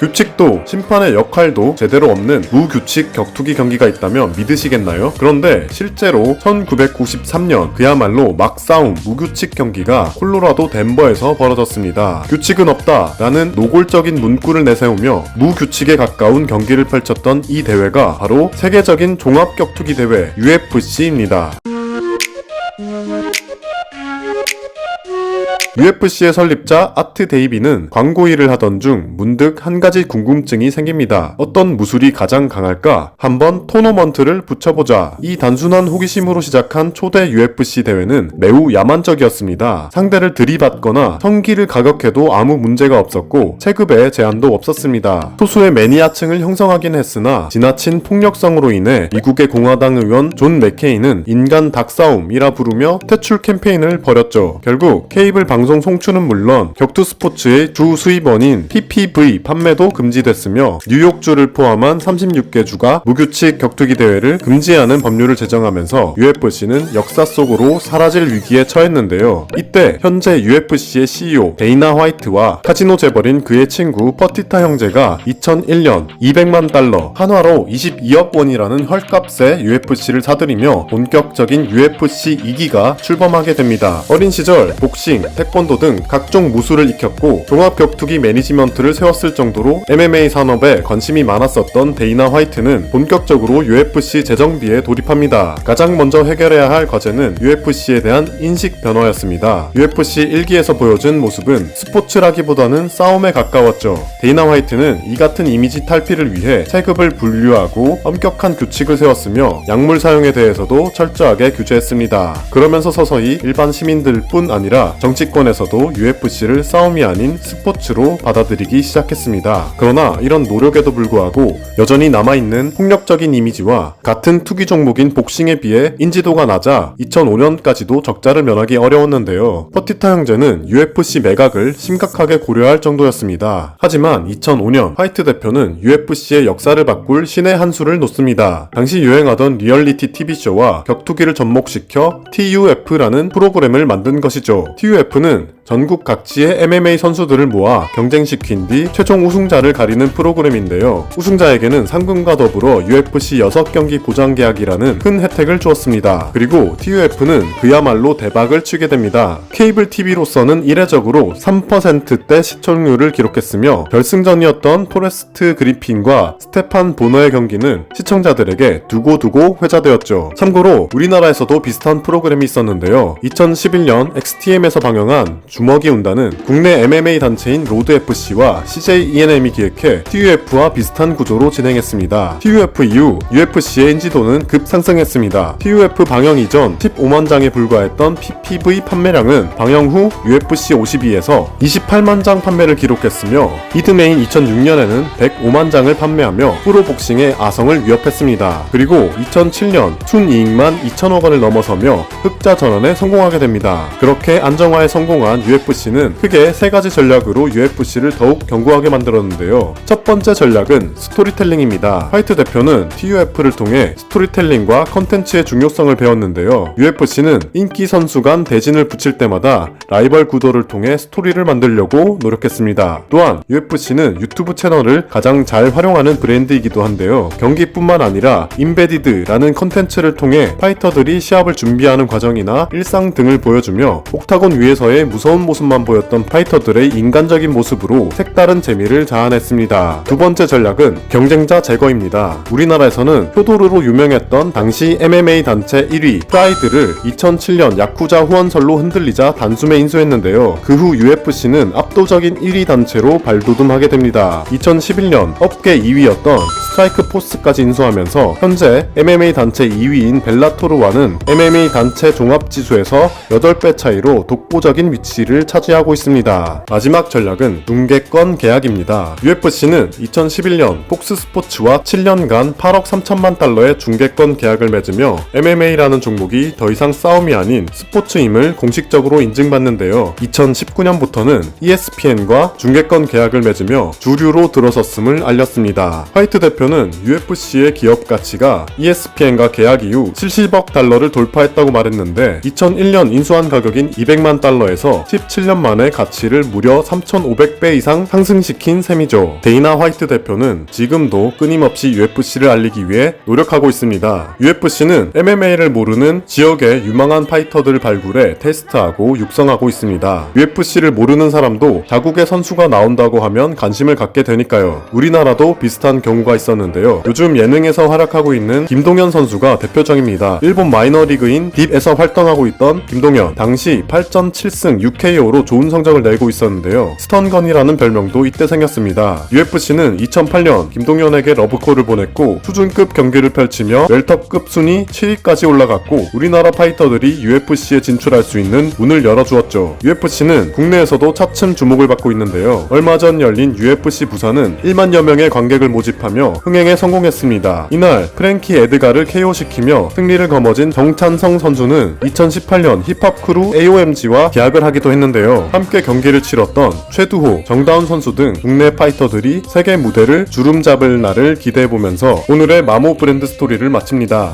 규칙도 심판의 역할도 제대로 없는 무규칙 격투기 경기가 있다면 믿으시겠나요? 그런데 실제로 1993년 그야말로 막싸움 무규칙 경기가 콜로라도 덴버에서 벌어졌습니다. 규칙은 없다라는 노골적인 문구를 내세우며 무규칙에 가까운 경기를 펼쳤던 이 대회가 바로 세계적인 종합격투기 대회 UFC입니다. UFC의 설립자 아트 데이비는 광고 일을 하던 중 문득 한 가지 궁금증이 생깁니다. 어떤 무술이 가장 강할까? 한번 토너먼트를 붙여보자. 이 단순한 호기심으로 시작한 초대 UFC 대회는 매우 야만적이었습니다. 상대를 들이받거나 성기를 가격해도 아무 문제가 없었고 체급에 제한도 없었습니다. 소수의 매니아층을 형성하긴 했으나 지나친 폭력성으로 인해 미국의 공화당 의원 존 맥케인은 인간 닭싸움이라 부르며 퇴출 캠페인을 벌였죠. 결국 케이블 방송 송출은 물론 격투 스포츠의 주 수입원인 PPV 판매도 금지됐으며 뉴욕주를 포함한 36개 주가 무규칙 격투기 대회를 금지하는 법률을 제정하면서 UFC는 역사 속으로 사라질 위기에 처했는데요. 이때 현재 UFC의 CEO 데이나 화이트와 카지노 재벌인 그의 친구 퍼티타 형제가 2001년 200만 달러 한화로 22억 원이라는 헐값에 UFC를 사들이며 본격적인 UFC 2기가 출범하게 됩니다. 어린 시절 복싱, 태권도 등 각종 무술을 익혔고 종합격투기 매니지먼트를 세웠을 정도로 MMA 산업에 관심이 많았었던 데이나 화이트는 본격적으로 UFC 재정비에 돌입합니다. 가장 먼저 해결해야 할 과제는 UFC에 대한 인식 변화였습니다. UFC 1기에서 보여준 모습은 스포츠라기보다는 싸움에 가까웠죠. 데이나 화이트는 이 같은 이미지 탈피를 위해 체급을 분류하고 엄격한 규칙을 세웠으며 약물 사용에 대해서도 철저하게 규제했습니다. 그러면서 서서히 일반 시민들뿐 아니라 정치권에서도 UFC를 싸움이 아닌 스포츠로 받아들이기 시작했습니다. 그러나 이런 노력에도 불구하고 여전히 남아있는 폭력적인 이미지와 같은 투기 종목인 복싱에 비해 인지도가 낮아 2005년까지도 적자를 면하기 어려웠는데요. 퍼티타 형제는 UFC 매각을 심각하게 고려할 정도였습니다. 하지만 2005년 화이트 대표는 UFC의 역사를 바꿀 신의 한 수를 놓습니다. 당시 유행하던 리얼리티 TV쇼와 격투기를 접목시켜 TUF라는 프로그램을 만든 것이죠. TUF는 전국 각지의 MMA 선수들을 모아 경쟁시킨 뒤 최종 우승자를 가리는 프로그램인데요. 우승자에게는 상금과 더불어 UFC 6경기 보장 계약이라는 큰 혜택을 주었습니다. 그리고 TUF는 그야말로 대박을 치게 됩니다. 케이블 TV로서는 이례적으로 3%대 시청률을 기록했으며 결승전이었던 포레스트 그리핀과 스테판 보너의 경기는 시청자들에게 두고두고 회자되었죠. 참고로 우리나라에서도 비슷한 프로그램이 있었는데요. 2011년 XTM에서 방영한 주먹이 운다는 국내 MMA 단체인 로드FC와 CJENM이 기획해 TUF와 비슷한 구조로 진행했습니다. TUF 이후 UFC의 인지도는 급상승했습니다. TUF 방영 이전 15만 장에 불과했던 PPV 판매량은 방영 후 UFC 52에서 28만 장 판매를 기록했으며 이듬해인 2006년에는 105만 장을 판매하며 프로복싱의 아성을 위협했습니다. 그리고 2007년 순이익만 2천억 원을 넘어서며 흑자 전환에 성공하게 됩니다. 그렇게 안정화에 성공한 UFC는 크게 세 가지 전략으로 UFC를 더욱 견고하게 만들었는데요. 첫 번째 전략은 스토리텔링입니다. 화이트 대표는 TUF를 통해 스토리텔링과 컨텐츠의 중요성을 배웠는데요. UFC는 인기 선수 간 대진을 붙일 때마다 라이벌 구도를 통해 스토리를 만들려고 노력했습니다. 또한 UFC는 유튜브 채널을 가장 잘 활용하는 브랜드이기도 한데요. 경기뿐만 아니라 임베디드라는 컨텐츠를 통해 파이터들이 시합을 준비하는 과정이나 일상 등을 보여주며 옥타곤 위에서의 무서운 모습만 보였던 파이터들의 인간적인 모습으로 색다른 재미를 자아냈습니다. 두 번째 전략은 경쟁자 제거입니다. 우리나라에서는 효도르로 유명했던 당시 MMA 단체 1위 프라이드를 2007년 야쿠자 후원설로 흔들리자 단숨에 인수했는데요. 그 후 UFC는 압도적인 1위 단체로 발돋움하게 됩니다. 2011년 업계 2위였던 스트라이크 포스까지 인수하면서 현재 MMA 단체 2위인 벨라토르와는 MMA 단체 종합지수에서 8배 차이로 독보적인 위치를 차지하고 있습니다. 마지막 전략은 중계권 계약입니다. UFC는 2011년 폭스스포츠와 7년간 8억 3천만 달러의 중계권 계약을 맺으며 MMA라는 종목이 더 이상 싸움이 아닌 스포츠임을 공식적으로 인증받는데요. 2019년부터는 ESPN과 중계권 계약을 맺으며 주류로 들어섰음을 알렸습니다. 화이트 대표는 UFC의 기업 가치가 ESPN과 계약 이후 70억 달러를 돌파했다고 말했는데 2001년 인수한 가격인 200만 달러에서 17년 만에 가치를 무려 3,500배 이상 상승시킨 셈이죠. 데이나 화이트 대표는 지금도 끊임없이 UFC를 알리기 위해 노력하고 있습니다. UFC는 MMA를 모르는 지역의 유망한 파이터들을 발굴해 테스트하고 육성하고 있습니다. UFC를 모르는 사람도 자국의 선수가 나온다고 하면 관심을 갖게 되니까요. 우리나라도 비슷한 경우가 있었는데요. 요즘 예능에서 활약하고 있는 김동현 선수가 대표적입니다. 일본 마이너리그인 딥에서 활동하고 있던 김동현, 당시 8전 7승 6KO로 좋은 성적을 내고 있었는데요. 스턴건이라는 별명도 이때 생겼습니다. UFC는 2008년 김동현에게 러브콜을 보냈고 수준급 경기를 펼치며 웰터급 순위 7위까지 올라갔고 우리나라 파이터들이 UFC에 진출할 수 있는 문을 열어주었죠. UFC는 국내에서도 차츰 주목을 받고 있는데요. 얼마 전 열린 UFC 부산은 1만여 명의 관객을 모집하며 흥행에 성공했습니다. 이날 프랭키 에드가를 KO시키며 승리를 거머쥔 정찬성 선수는 2018년 힙합 크루 AOMG와 계약을 하기도 했는데요. 함께 경기를 치렀던 최두호, 정다운 선수 등 국내 파이터들이 세계 무대를 주름잡을 날을 기대해보면서 오늘의 마모 브랜드 스토리를 마칩니다.